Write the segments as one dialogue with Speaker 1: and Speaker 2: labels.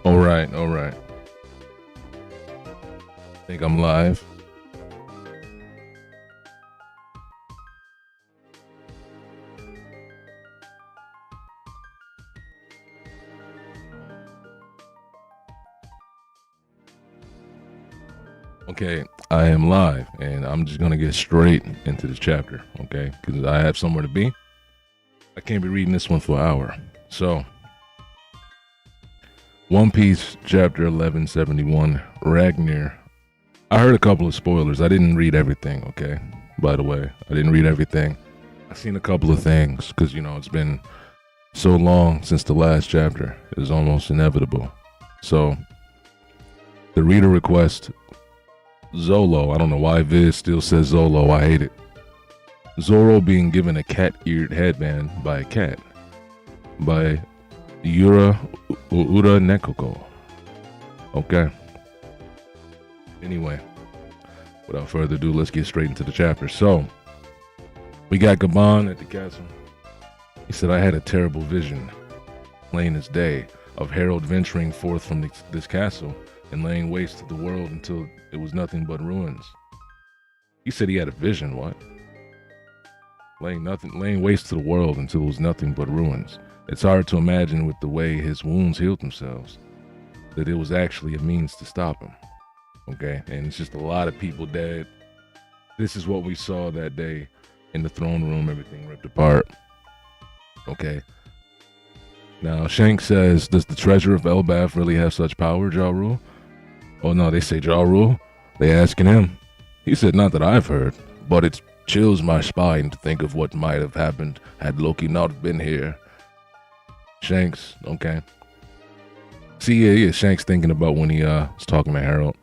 Speaker 1: All right, all right. Think I'm live. Okay, I am live, and I'm just gonna get straight into this chapter, okay? Because I have somewhere to be. I can't be reading this one for an hour. So, One Piece, chapter 1171, Ragnir. I heard a couple of spoilers. I didn't read everything, okay? By the way, I didn't read everything. I've seen a couple of things, because, it's been so long since the last chapter. It's almost inevitable. So, the reader request Zolo. I don't know why Viz still says Zolo. I hate it. Zoro being given a cat-eared headband by a cat. By Ura Nekoko. Okay. Anyway, without further ado, let's get straight into the chapter. So, we got Gabon at the castle. He said, I had a terrible vision, plain as day, of Harold venturing forth from this castle and laying waste to the world until it was nothing but ruins. He said he had a vision, what? Laying waste to the world until it was nothing but ruins. It's hard to imagine with the way his wounds healed themselves that it was actually a means to stop him. Okay, and it's just a lot of people dead. This is what we saw that day in the throne room, everything ripped apart. Okay. Now, Shanks says, does the treasure of Elbaf really have such power, Ja Rule? Oh no, they say Ja Rule. They asking him. He said, not that I've heard, but it chills my spine to think of what might have happened had Loki not been here. Shanks, okay. See, yeah, Shanks thinking about when he was talking to Harold.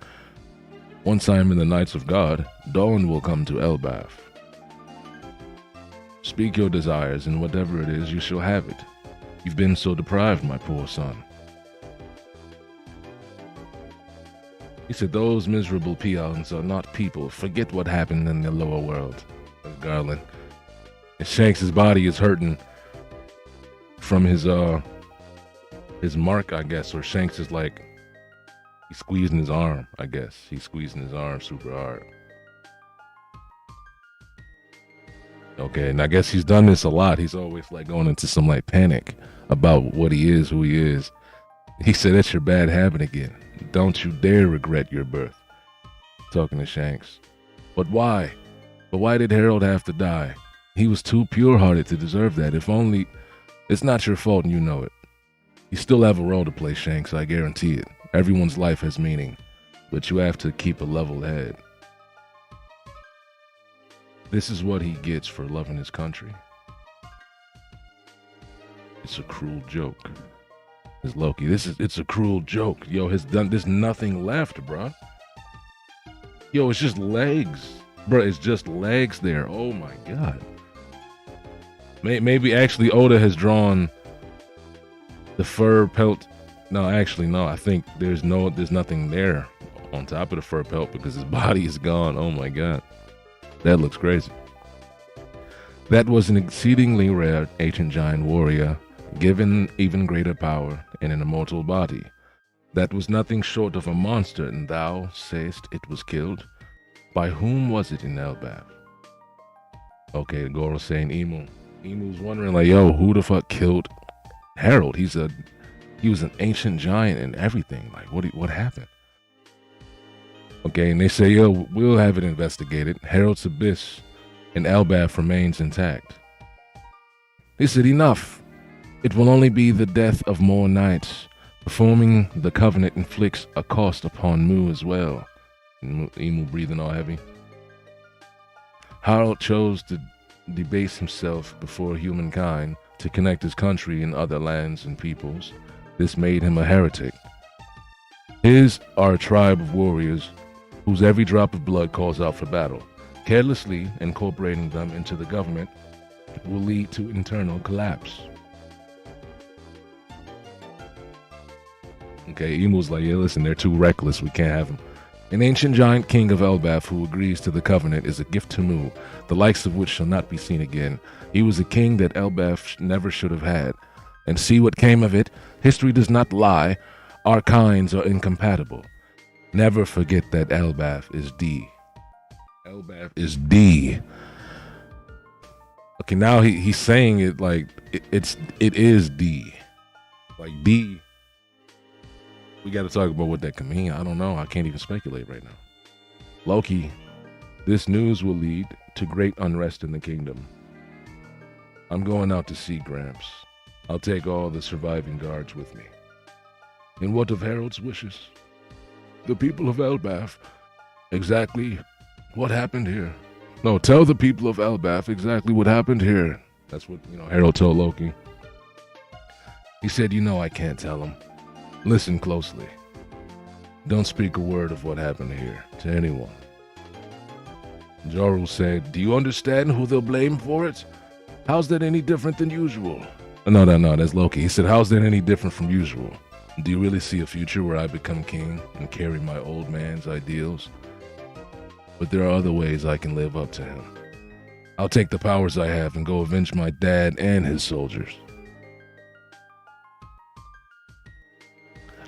Speaker 1: Once time in the Knights of God, dawn will come to Elbaf. Speak your desires, and whatever it is, you shall have it. You've been so deprived, my poor son. He said, those miserable peons are not people. Forget what happened in the lower world. That's Garland. And Shanks' body is hurting from his mark, I guess, or Shanks is like, he's squeezing his arm, I guess. He's squeezing his arm super hard. Okay, and I guess he's done this a lot. He's always like going into some like panic about what he is, who he is. He said, that's your bad habit again. Don't you dare regret your birth. Talking to Shanks. But why? But why did Harold have to die? He was too pure-hearted to deserve that. If only... It's not your fault and you know it. You still have a role to play, Shanks, I guarantee it. Everyone's life has meaning. But you have to keep a level head. This is what he gets for loving his country. It's a cruel joke. It's Loki. It's a cruel joke. Yo, there's nothing left, bro. Yo, it's just legs. Bro, it's just legs there. Oh my god. Maybe actually Oda has drawn the fur pelt. No, actually, no. I think there's nothing there on top of the fur pelt because his body is gone. Oh my god. That looks crazy. That was an exceedingly rare ancient giant warrior, given even greater power in an immortal body. That was nothing short of a monster, and thou sayest it was killed. By whom was it in Elbaf? Okay, Goro's saying Emu. Emu's wondering like, yo, who the fuck killed Harold? He was an ancient giant and everything. Like, what happened? Okay, and they say, yo, we'll have it investigated. Harold's abyss in Elbaf remains intact. He said, enough. It will only be the death of more knights. Performing the covenant inflicts a cost upon Mu as well. Emu breathing all heavy. Harold chose to debase himself before humankind to connect his country and other lands and peoples. This made him a heretic. His are a tribe of warriors whose every drop of blood calls out for battle. Carelessly incorporating them into the government will lead to internal collapse. Okay, Emu's like, yeah, listen, they're too reckless. We can't have them. An ancient giant king of Elbaf who agrees to the covenant is a gift to Mu, the likes of which shall not be seen again. He was a king that Elbaf never should have had. And see what came of it. History does not lie. Our kinds are incompatible. Never forget that Elbaf is D. Elbaf is D. Okay, now he's saying it like it is D. Like D. We got to talk about what that can mean. I don't know. I can't even speculate right now. Loki, this news will lead to great unrest in the kingdom. I'm going out to see Gramps. I'll take all the surviving guards with me. And what of Harold's wishes? The people of Elbaf, exactly what happened here. No, tell the people of Elbaf exactly what happened here. That's what, Harold told Loki. He said, I can't tell him. Listen closely. Don't speak a word of what happened here to anyone. Jarl said, do you understand who they'll blame for it? How's that any different than usual? No, that's Loki. He said, how's that any different from usual? Do you really see a future where I become king and carry my old man's ideals? But there are other ways I can live up to him. I'll take the powers I have and go avenge my dad and his soldiers.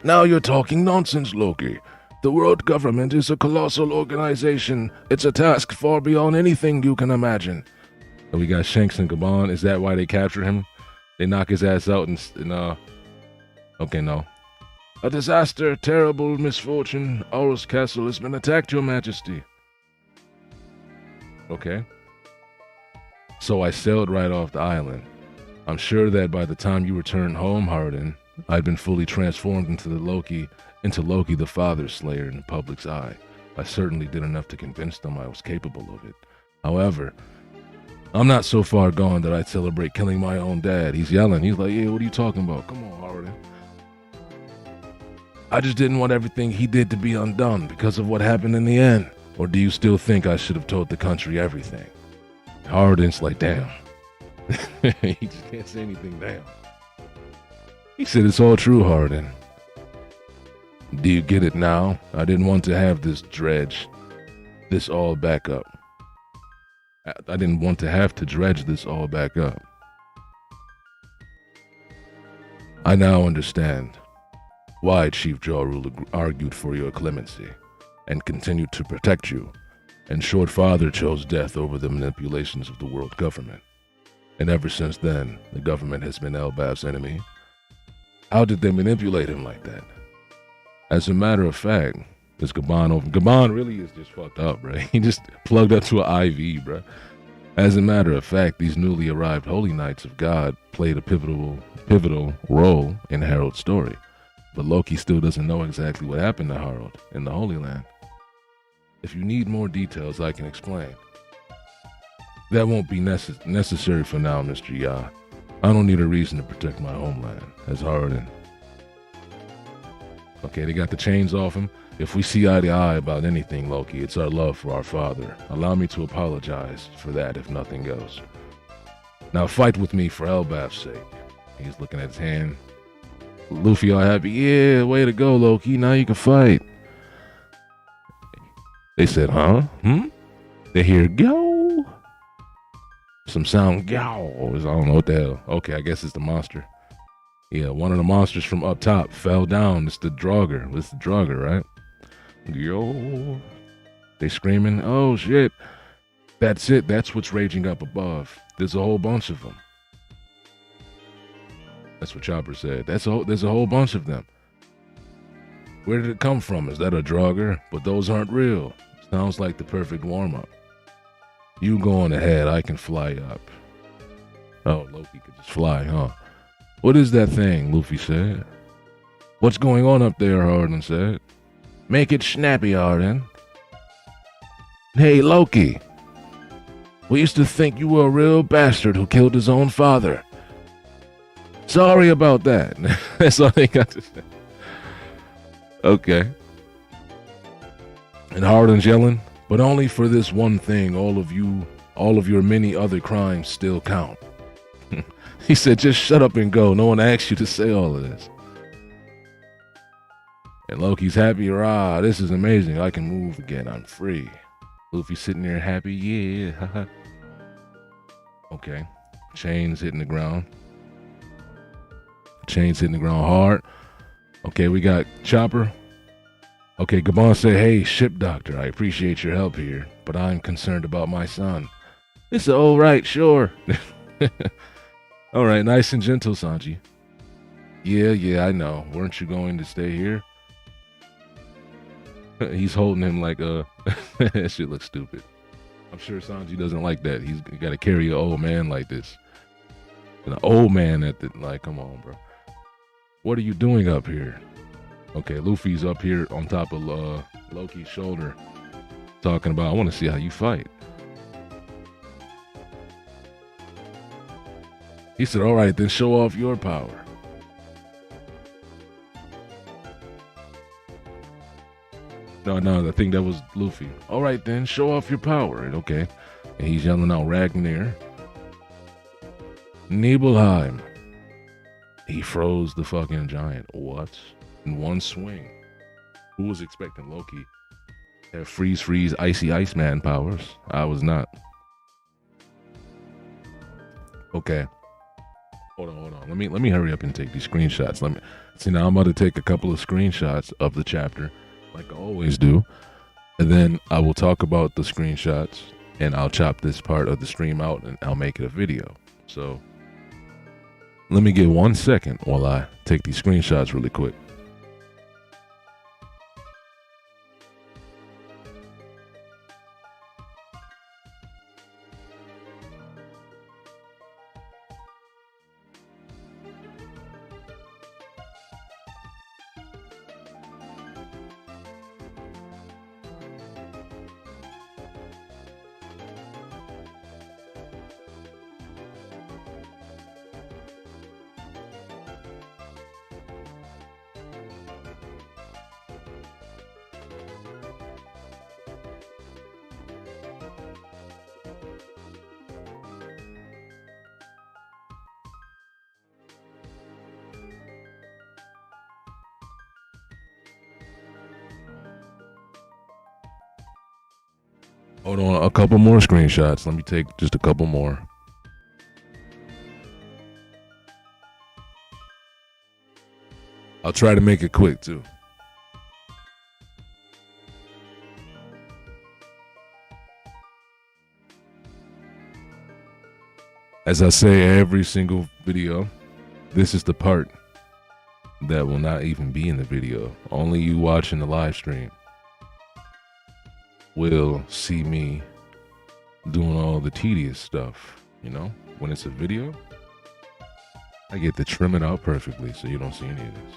Speaker 1: Now you're talking nonsense, Loki. The world government is a colossal organization. It's a task far beyond anything you can imagine. So we got Shanks and Gabon. Is that why they capture him? They knock his ass out and okay, no. A disaster, terrible misfortune. Aurel's castle has been attacked, Your Majesty. Okay. So I sailed right off the island. I'm sure that by the time you returned home, Hardin, I'd been fully transformed into Loki, the Father Slayer in the public's eye. I certainly did enough to convince them I was capable of it. However, I'm not so far gone that I'd celebrate killing my own dad. He's yelling. He's like, yeah, what are you talking about? Come on, Hardin. I just didn't want everything he did to be undone because of what happened in the end. Or do you still think I should have told the country everything? Hardin's like, damn. He just can't say anything, damn. He said, it's all true, Hardin. Do you get it now? I didn't want to have this dredge, this all back up. I didn't want to have to dredge this all back up. I now understand why Chief Jarul argued for your clemency and continued to protect you, and Short Father chose death over the manipulations of the world government. And ever since then, the government has been Elbaf's enemy. How did they manipulate him like that? As a matter of fact, this Gabon really is just fucked up, bro. He just plugged up to an IV, bro. As a matter of fact, these newly arrived Holy Knights of God played a pivotal role in Harold's story. But Loki still doesn't know exactly what happened to Harold in the Holy Land. If you need more details, I can explain. That won't be necessary for now, Mr. Ya. I don't need a reason to protect my homeland, as Hardin. Okay, they got the chains off him. If we see eye to eye about anything, Loki, it's our love for our father. Allow me to apologize for that if nothing goes. Now fight with me for Elbaf's sake. He's looking at his hand. Luffy all happy. Yeah, way to go, Loki. Now you can fight. They said, huh? They hear go. Some sound go. I don't know what the hell. Okay, I guess it's the monster. Yeah, one of the monsters from up top fell down. It's the Draugr. It's the Draugr, right? Yo. They screaming, oh shit. That's it. That's what's raging up above. There's a whole bunch of them. That's what Chopper said. There's a whole bunch of them. Where did it come from? Is that a Draugr? But those aren't real. Sounds like the perfect warm-up. You go on ahead. I can fly up. Oh, Loki could just fly, huh? What is that thing? Luffy said. What's going on up there? Hardin said. Make it snappy, Hardin. Hey, Loki. We used to think you were a real bastard who killed his own father. Sorry about that. That's all they got to say. Okay. And Hardin's yelling, but only for this one thing. All of your many other crimes still count. He said, just shut up and go. No one asked you to say all of this. And Loki's happy. Rah, this is amazing. I can move again. I'm free. Luffy's sitting there happy. Yeah. Okay. Chains hitting the ground. Chains hitting the ground hard. Okay, we got Chopper. Okay, Gabon said, "Hey, ship doctor, I appreciate your help here, but I'm concerned about my son." It's all right, sure. All right, nice and gentle, Sanji. Yeah, I know. Weren't you going to stay here? He's holding him like that shit looks stupid. I'm sure Sanji doesn't like that. He's got to carry an old man like this. An old man at the like, come on, bro. What are you doing up here? Okay, Luffy's up here on top of Loki's shoulder, talking about, I want to see how you fight. He said, all right, then show off your power. No, I think that was Luffy. All right, then show off your power. Okay. And he's yelling out Ragnir. Nibelheim. He froze the fucking giant. What? In one swing. Who was expecting Loki to have freeze, icy Iceman powers? I was not. Okay. Hold on. Let me hurry up and take these screenshots. Let me see now. I'm about to take a couple of screenshots of the chapter, like I always do, and then I will talk about the screenshots, and I'll chop this part of the stream out, and I'll make it a video. So let me get 1 second while I take these screenshots really quick. Hold on, a couple more screenshots. Let me take just a couple more. I'll try to make it quick too. As I say every single video, this is the part that will not even be in the video. Only you watching the live stream will see me doing all the tedious stuff. You know, when it's a video, I get to trim it out perfectly so you don't see any of this.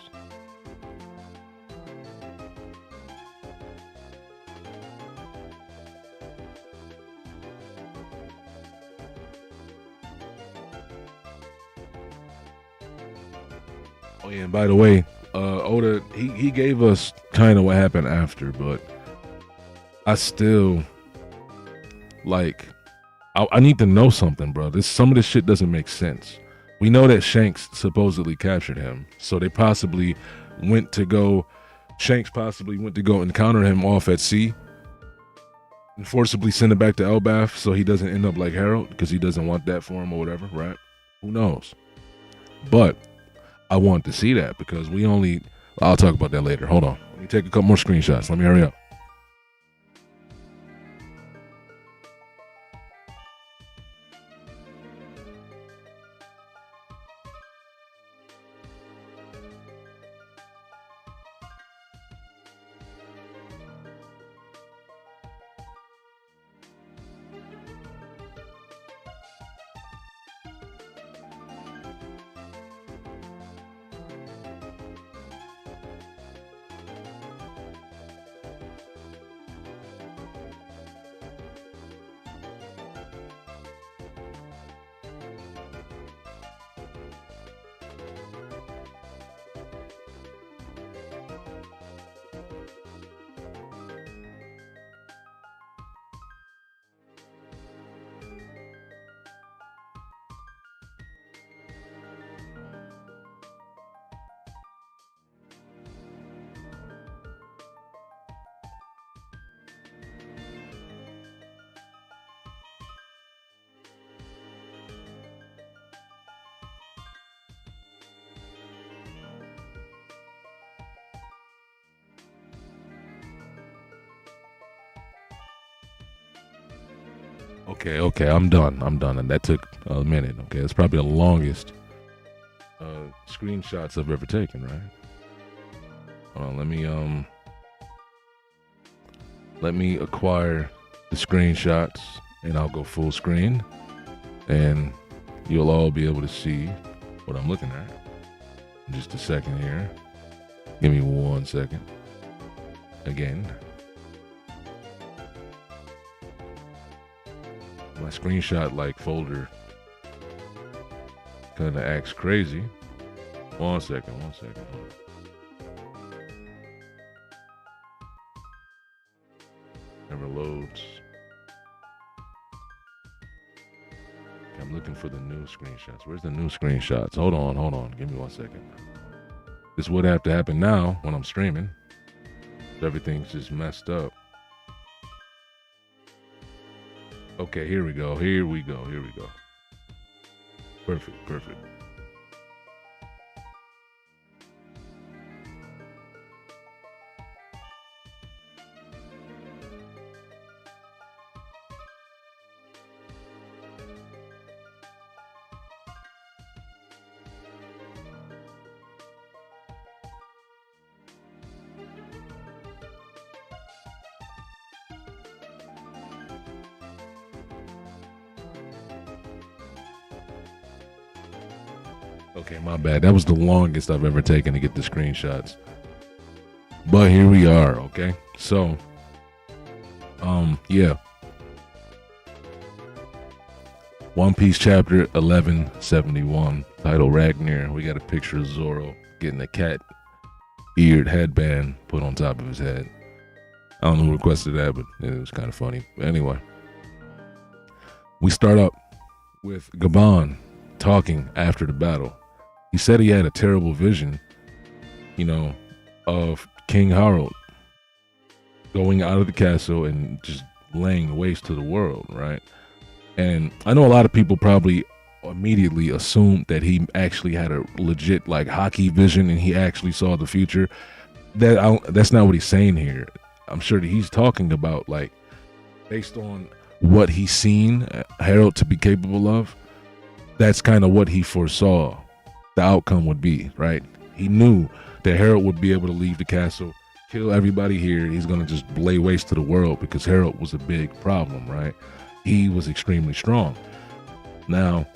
Speaker 1: Oh yeah, and by the way, Oda, he gave us kind of what happened after, but I still like I need to know something, bro. Some of this shit doesn't make sense. We know that Shanks supposedly captured him, so Shanks possibly went to go encounter him off at sea and forcibly send him back to Elbaf so he doesn't end up like Harold because he doesn't want that for him or whatever, right? Who knows? But I want to see that because I'll talk about that later. Hold on. Let me take a couple more screenshots. Let me hurry up. Okay, I'm done. And that took a minute. Okay, it's probably the longest screenshots I've ever taken, right? Hold on, let me acquire the screenshots, and I'll go full screen, and you'll all be able to see what I'm looking at. In just a second here. Give me 1 second. Again. My screenshot like folder kind of acts crazy. 1 second. Never loads. I'm looking for the new screenshots. Where's the new screenshots? Hold on. Give me 1 second. This would have to happen now when I'm streaming. Everything's just messed up. Okay, here we go. Perfect. Okay, my bad. That was the longest I've ever taken to get the screenshots. But here we are, okay? So, yeah. One Piece chapter 1171, titled Ragnir. We got a picture of Zoro getting a cat-eared headband put on top of his head. I don't know who requested that, but it was kind of funny. But anyway, we start up with Gabon talking after the battle. He said he had a terrible vision, of King Harold going out of the castle and just laying waste to the world, right? And I know a lot of people probably immediately assumed that he actually had a legit like hockey vision and he actually saw the future. That's not what he's saying here. I'm sure that he's talking about like based on what he's seen Harold to be capable of. That's kind of what he foresaw the outcome would be, right? He knew that Harold would be able to leave the castle, kill everybody here. He's going to just lay waste to the world because Harold was a big problem, right? He was extremely strong. Now,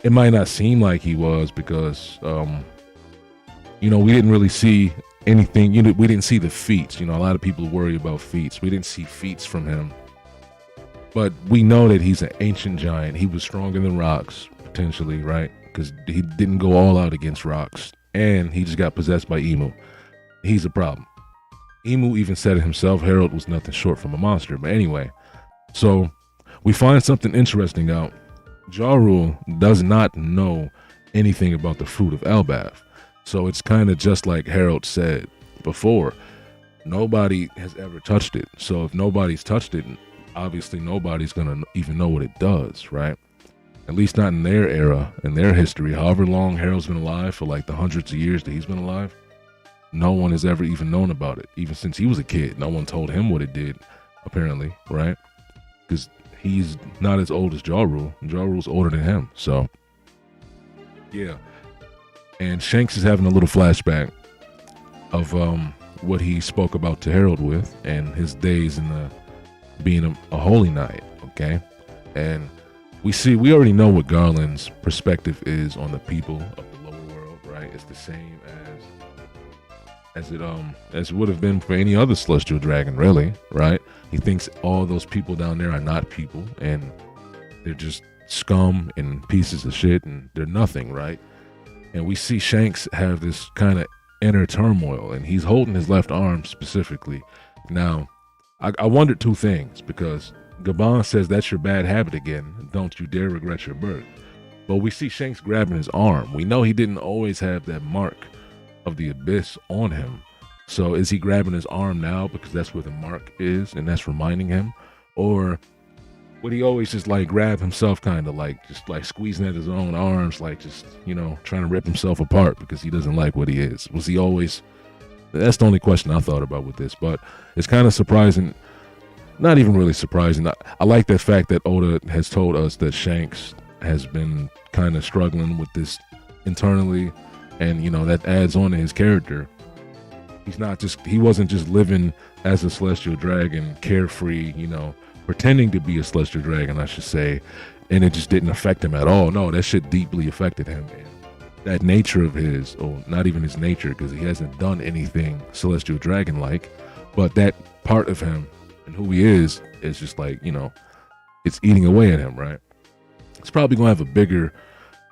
Speaker 1: it might not seem like he was because, we didn't really see anything. We didn't see the feats. A lot of people worry about feats. We didn't see feats from him. But we know that he's an ancient giant. He was stronger than rocks, potentially, right? Because he didn't go all out against rocks. And he just got possessed by Emu. He's a problem. Emu even said it himself, Harold was nothing short from a monster. But anyway, so we find something interesting out. Ja Rule does not know anything about the fruit of Elbaf. So it's kind of just like Harold said before. Nobody has ever touched it. So if nobody's touched it, obviously nobody's going to even know what it does, right? At least not in their era, in their history. However long Harold's been alive, for like the hundreds of years that he's been alive, no one has ever even known about it. Even since he was a kid, no one told him what it did, apparently, right? Because he's not as old as Ja Rule. Ja Rule's older than him, so yeah. And Shanks is having a little flashback of what he spoke about to Harold with and his days in the being a holy knight, okay? And we already know what Garland's perspective is on the people of the lower world, right? It's the same as it would have been for any other celestial dragon, really, right? He thinks all those people down there are not people and they're just scum and pieces of shit and they're nothing, right? And we see Shanks have this kind of inner turmoil and he's holding his left arm specifically. Now, I wondered two things because Gabon says that's your bad habit again. Don't you dare regret your birth. But we see Shanks grabbing his arm. We know he didn't always have that mark of the abyss on him. So is he grabbing his arm now because that's where the mark is and that's reminding him? Or would he always just like grab himself kind of like just like squeezing at his own arms, like just, trying to rip himself apart because he doesn't like what he is? Was he always... That's the only question I thought about with this, but it's kind of surprising not even really surprising. I like the fact that Oda has told us that Shanks has been kind of struggling with this internally, and that adds on to his character. He wasn't just living as a celestial dragon, carefree, pretending to be a celestial dragon, I should say, and it just didn't affect him at all. No, that shit deeply affected him. And that nature of his, or not even his nature, because he hasn't done anything celestial dragon like, but that part of him and who he is just like, it's eating away at him, right? It's probably gonna have a bigger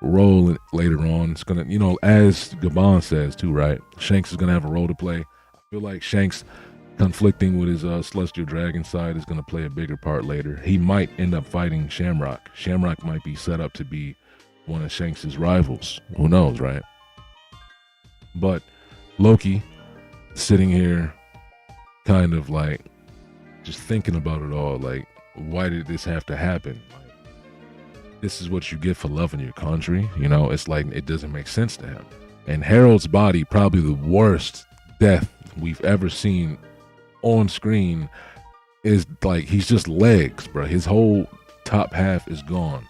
Speaker 1: role later on. It's gonna, as Gabon says too, right? Shanks is gonna have a role to play. I feel like Shanks conflicting with his celestial dragon side is gonna play a bigger part later. He might end up fighting Shamrock. Shamrock might be set up to be one of Shanks's rivals. Who knows, right? But Loki sitting here kind of like just thinking about it all, like, why did this have to happen? Like, this is what you get for loving your country. It's like, it doesn't make sense to him. And Harold's body, probably the worst death we've ever seen on screen, is like, he's just legs, bro. His whole top half is gone.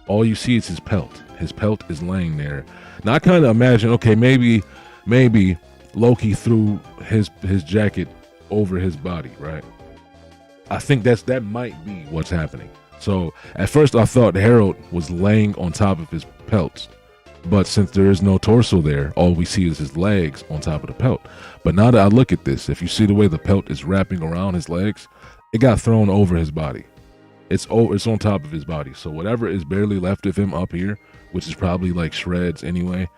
Speaker 1: All you see is his pelt. His pelt is laying there. Now I kind of imagine, okay, maybe Loki threw his jacket over his body, right? I think that might be what's happening. So at first I thought Harold was laying on top of his pelt, but since there is no torso there, all we see is his legs on top of the pelt. But now that I look at this, if you see the way the pelt is wrapping around his legs, it got thrown over his body. It's on top of his body. So whatever is barely left of him up here, which is probably like shreds anyway,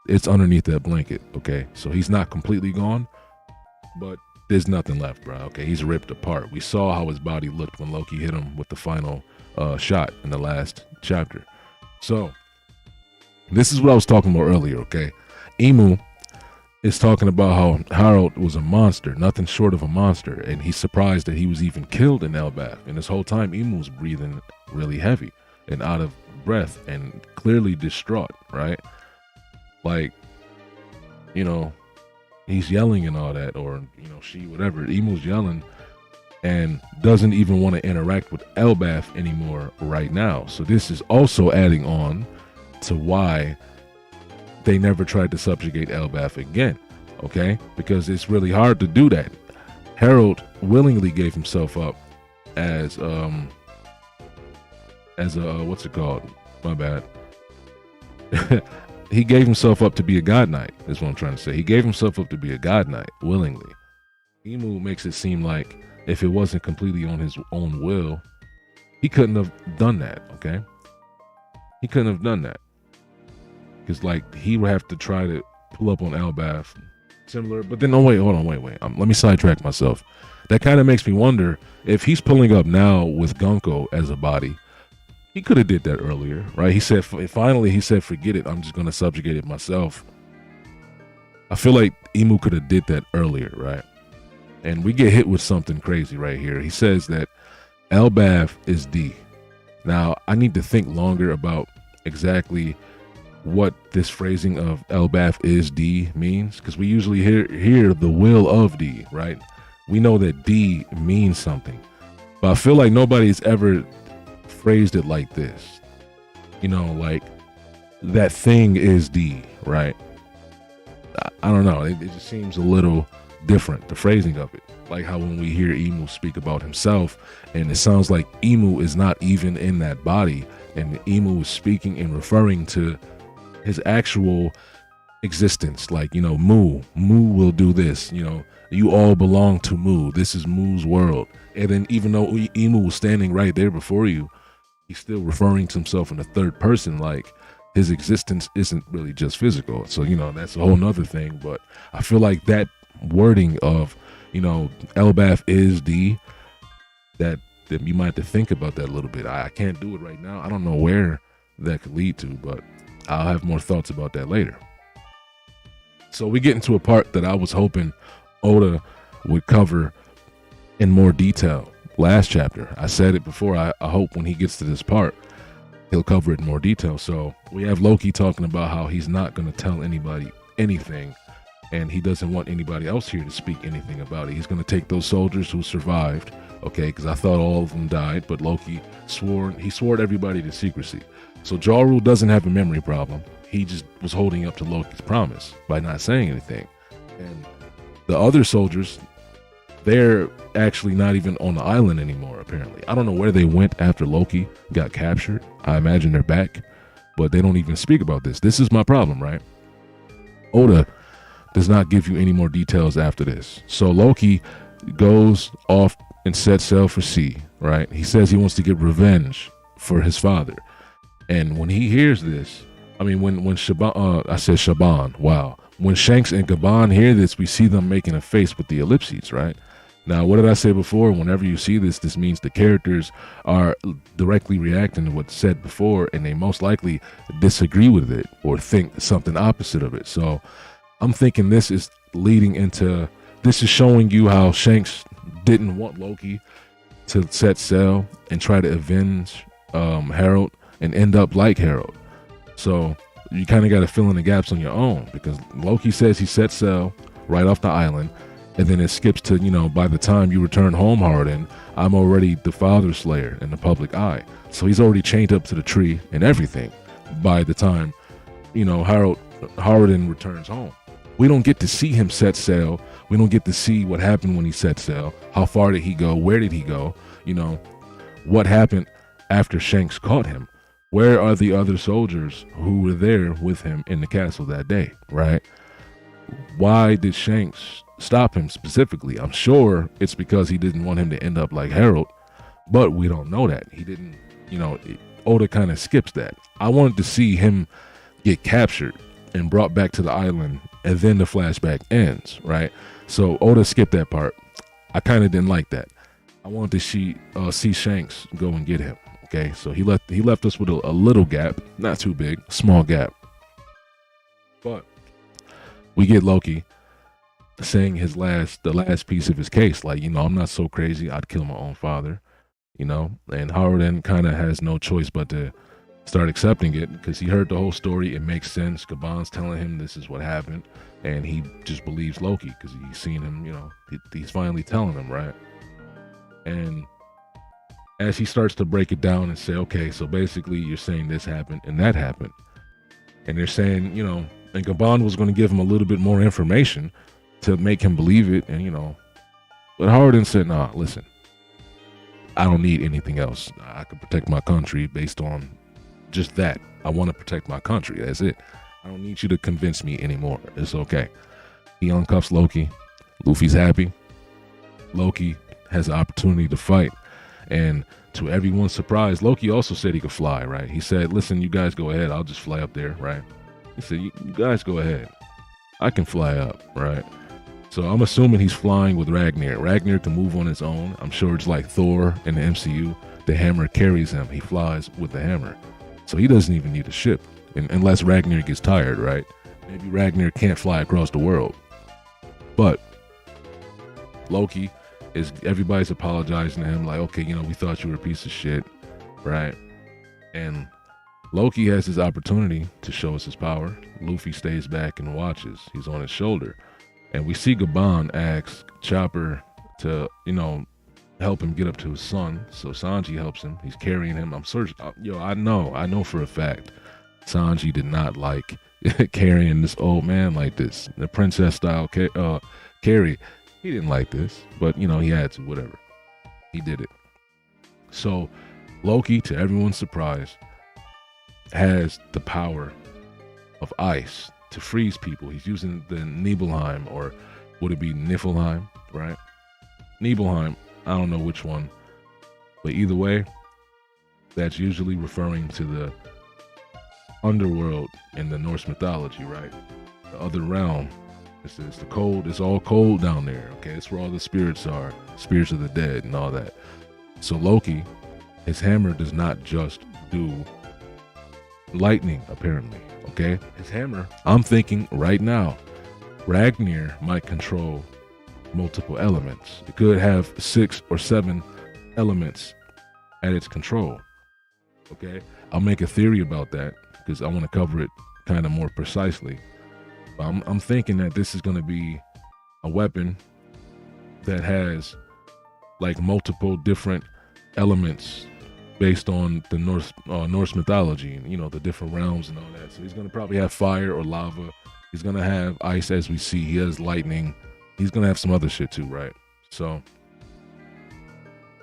Speaker 1: it's underneath that blanket, okay? So he's not completely gone, but there's nothing left, bro. Okay, he's ripped apart. We saw how his body looked when Loki hit him with the final shot in the last chapter. So this is what I was talking about earlier, okay? Emu is talking about how Harold was a monster, nothing short of a monster, and he's surprised that he was even killed in Elbaf. And this whole time, Emu's breathing really heavy and out of breath and clearly distraught, right? Like, he's yelling and all that, or she, whatever. Emu's yelling and doesn't even want to interact with Elbaf anymore right now. So this is also adding on to why they never tried to subjugate Elbaf again, okay? Because it's really hard to do that. Harold willingly gave himself up as a what's it called? My bad. He gave himself up to be a god knight, is what I'm trying to say. He gave himself up to be a god knight willingly. Emu makes it seem like if it wasn't completely on his own will, he couldn't have done that, okay? He couldn't have done that. Because, like, he would have to try to pull up on Elbaf, similar. But then, wait. Let me sidetrack myself. That kind of makes me wonder if he's pulling up now with Gunko as a body. He could have did that earlier, right? He said, finally, forget it. I'm just going to subjugate it myself. I feel like Emu could have did that earlier, right? And we get hit with something crazy right here. He says that Elbaf is D. Now, I need to think longer about exactly what this phrasing of Elbaf is D means, because we usually hear the will of D, right? We know that D means something, but I feel like nobody's ever phrased it like this, like that thing is D, right? I don't know, it just seems a little different, the phrasing of it, like how when we hear Emu speak about himself and it sounds like Emu is not even in that body, and Emu is speaking and referring to his actual existence, like, Mu will do this, you all belong to Mu, this is Mu's world. And then even though Emu was standing right there before you, he's still referring to himself in the third person, like his existence isn't really just physical. So, that's a whole nother thing. But I feel like that wording of, Elbaf is D, that you might have to think about that a little bit. I can't do it right now. I don't know where that could lead to, but I'll have more thoughts about that later. So we get into a part that I was hoping Oda would cover in more detail. Last chapter, I said it before, I hope when he gets to this part, he'll cover it in more detail. So we have Loki talking about how he's not going to tell anybody anything and he doesn't want anybody else here to speak anything about it. He's going to take those soldiers who survived, okay, because I thought all of them died, but Loki swore everybody to secrecy. So Ja Rule doesn't have a memory problem. He just was holding up to Loki's promise by not saying anything. And the other soldiers, they're actually not even on the island anymore, apparently. I don't know where they went after Loki got captured. I imagine they're back, but they don't even speak about this. This is my problem, right? Oda does not give you any more details after this. So Loki goes off and sets sail for sea, right? He says he wants to get revenge for his father. And when he hears this, I mean, when Shaban, wow. When Shanks and Gabon hear this, we see them making a face with the ellipses, right? Now, what did I say before? Whenever you see this, this means the characters are directly reacting to what's said before, and they most likely disagree with it or think something opposite of it. So I'm thinking this is showing you how Shanks didn't want Loki to set sail and try to avenge Harold and end up like Harold. So you kind of got to fill in the gaps on your own, because Loki says he set sail right off the island, and then it skips to, by the time you return home, Harden, I'm already the father slayer in the public eye. So he's already chained up to the tree and everything by the time, Harden returns home. We don't get to see him set sail. We don't get to see what happened when he set sail. How far did he go? Where did he go? What happened after Shanks caught him? Where are the other soldiers who were there with him in the castle that day, right? Why did Shanks stop him specifically? I'm sure it's because he didn't want him to end up like Harold, but we don't know that. He didn't, Oda kind of skips that. I wanted to see him get captured and brought back to the island, and then the flashback ends, right? So Oda skipped that part. I kind of didn't like that. I wanted to see Shanks go and get him. Okay, so he left us with a little gap, not too big, small gap. But we get Loki saying the last piece of his case, like, I'm not so crazy, I'd kill my own father, and Howard kind of has no choice but to start accepting it, because he heard the whole story. It makes sense. Gabon's telling him this is what happened, and he just believes Loki because he's seen him, he's finally telling him, right? And as he starts to break it down and say, okay, so basically you're saying this happened and that happened. And they're saying, and Gabon was going to give him a little bit more information to make him believe it. And, but Howard said, nah, listen, I don't need anything else. I can protect my country based on just that. I want to protect my country. That's it. I don't need you to convince me anymore. It's okay. He uncuffs Loki. Luffy's happy. Loki has the opportunity to fight. And to everyone's surprise, Loki also said he could fly, right? He said, listen, you guys go ahead. I'll just fly up there, right? He said, you guys go ahead. I can fly up, right? So I'm assuming he's flying with Ragnir. Ragnir can move on his own. I'm sure it's like Thor in the MCU. The hammer carries him. He flies with the hammer. So he doesn't even need a ship, unless Ragnir gets tired, right? Maybe Ragnir can't fly across the world. But Loki, everybody's apologizing to him, like, okay, we thought you were a piece of shit, right? And Loki has his opportunity to show us his power. Luffy stays back and watches. He's on his shoulder. And we see Gabon ask Chopper to, help him get up to his son. So Sanji helps him. He's carrying him. I know for a fact Sanji did not like carrying this old man like this. The princess style carry. He didn't like this, but he had to, whatever. He did it. So Loki, to everyone's surprise, has the power of ice to freeze people. He's using the Nibelheim, or would it be Niflheim, right? Nibelheim, I don't know which one, but either way, that's usually referring to the underworld in the Norse mythology, right? The other realm. It's the cold. It's all cold down there. Okay, it's where all the spirits are, spirits of the dead, and all that. So Loki, his hammer does not just do lightning, apparently. Okay, his hammer. I'm thinking right now, Ragnir might control multiple elements. It could have 6 or 7 elements at its control. Okay, I'll make a theory about that because I want to cover it kind of more precisely. I'm thinking that this is going to be a weapon that has like multiple different elements based on the Norse mythology and the different realms and all that. So he's gonna probably have fire or lava. He's gonna have ice, as we see. He has lightning. He's gonna have some other shit too, right? So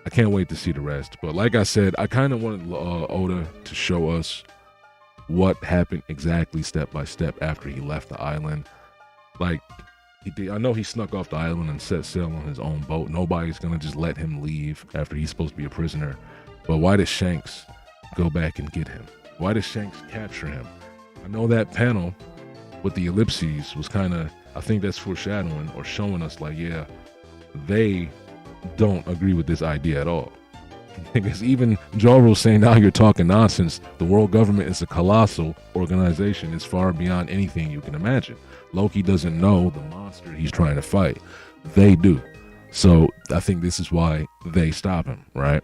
Speaker 1: I can't wait to see the rest. But like I said, I kind of wanted Oda to show us what happened exactly step by step after he left the island. Like I know he snuck off the island and set sail on his own boat. Nobody's gonna just let him leave after he's supposed to be a prisoner. But why did Shanks go back and get him? Why did Shanks capture him? I know that panel with the ellipses was kind of, I think that's foreshadowing or showing us like, yeah, they don't agree with this idea at all. Because even Joro's saying, now you're talking nonsense. The world government is a colossal organization. It's far beyond anything you can imagine. Loki doesn't know the monster he's trying to fight. They do. So I think this is why they stop him, right?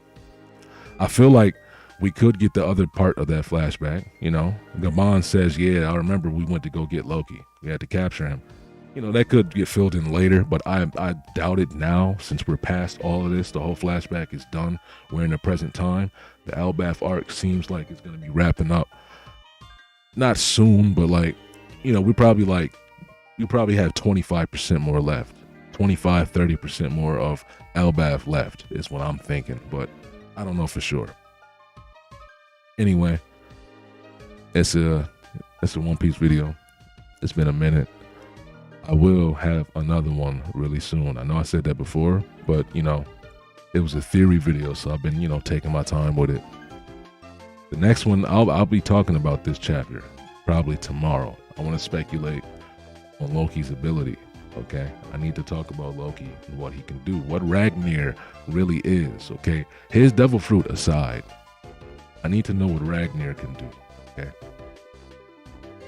Speaker 1: I feel like we could get the other part of that flashback. Gabon says, yeah, I remember we went to go get Loki. We had to capture him. That could get filled in later, but I doubt it now, since we're past all of this. The whole flashback is done. We're in the present time. The Elbaf arc seems like it's going to be wrapping up. Not soon, but we probably have 25% more left. 25-30% more of Elbaf left is what I'm thinking, but I don't know for sure. Anyway, it's a One Piece video. It's been a minute. I will have another one really soon. I know I said that before, but it was a theory video, so I've been taking my time with it. The next one, I'll be talking about this chapter probably tomorrow. I want to speculate on Loki's ability. Okay, I need to talk about Loki and what he can do, what Ragnir really is. Okay, his devil fruit aside, I need to know what Ragnir can do. Okay,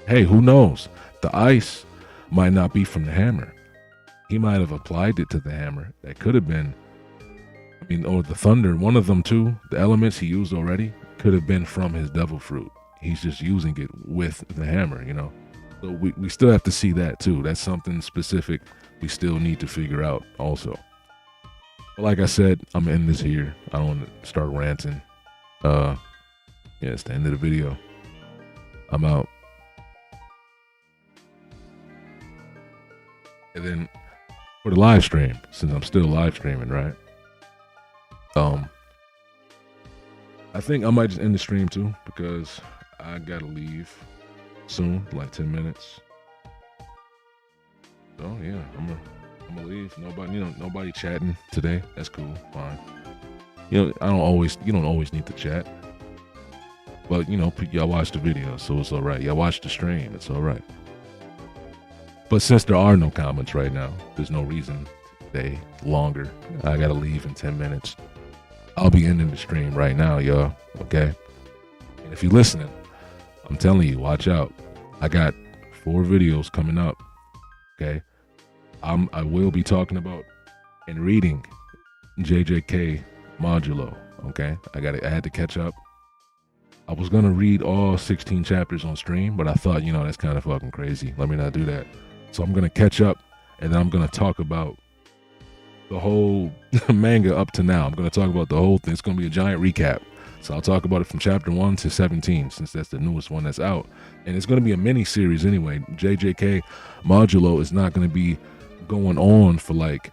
Speaker 1: hey, who knows? The ice might not be from the hammer. He might have applied it to the hammer. That could have been, or the thunder, one of them too. The elements he used already could have been from his devil fruit. He's just using it with the hammer, So we still have to see that too. That's something specific we still need to figure out also. But like I said, I'm ending this here. I don't want to start ranting. Yeah, it's the end of the video. I'm out. And then for the live stream, since I'm still live streaming, right? I think I might just end the stream too, because I gotta leave soon, like 10 minutes. So yeah, I'm gonna leave. Nobody chatting today. That's cool, fine. You don't always need to chat. But y'all watch the video, so it's all right. Y'all watch the stream, it's all right. But since there are no comments right now, there's no reason to stay longer. I gotta leave in 10 minutes. I'll be ending the stream right now, y'all. Okay. And if you're listening, I'm telling you, watch out. I got 4 videos coming up. Okay. I will be talking about and reading JJK Modulo. Okay. I had to catch up. I was gonna read all 16 chapters on stream, but I thought, that's kind of fucking crazy. Let me not do that. So I'm gonna catch up, and then I'm gonna talk about the whole manga up to now. I'm gonna talk about the whole thing. It's gonna be a giant recap. So I'll talk about it from chapter 1 to 17, since that's the newest one that's out. And it's gonna be a mini series anyway. JJK Modulo is not gonna be going on for like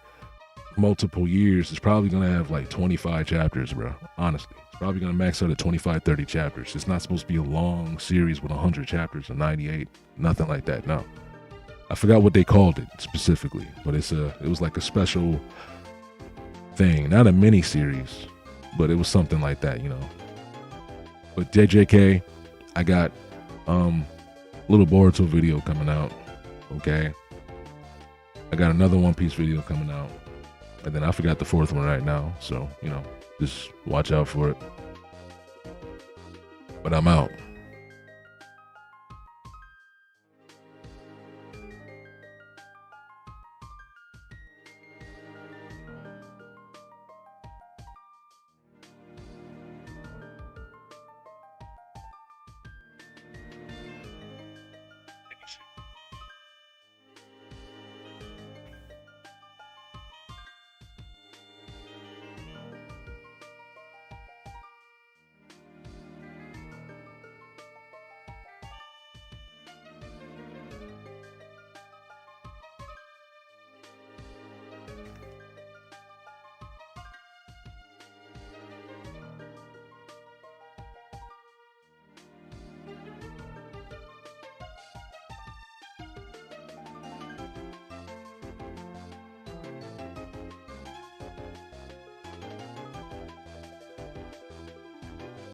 Speaker 1: multiple years. It's probably gonna have like 25 chapters, bro. Honestly, it's probably gonna max out at 25-30 chapters. It's not supposed to be a long series with 100 chapters or 98, nothing like that. No, I forgot what they called it specifically, but it was like a special thing, not a mini series, but it was something like that, But JJK, I got little Boruto video coming out. Okay, I got another One Piece video coming out, and then I forgot the 4th one right now. So just watch out for it. But I'm out.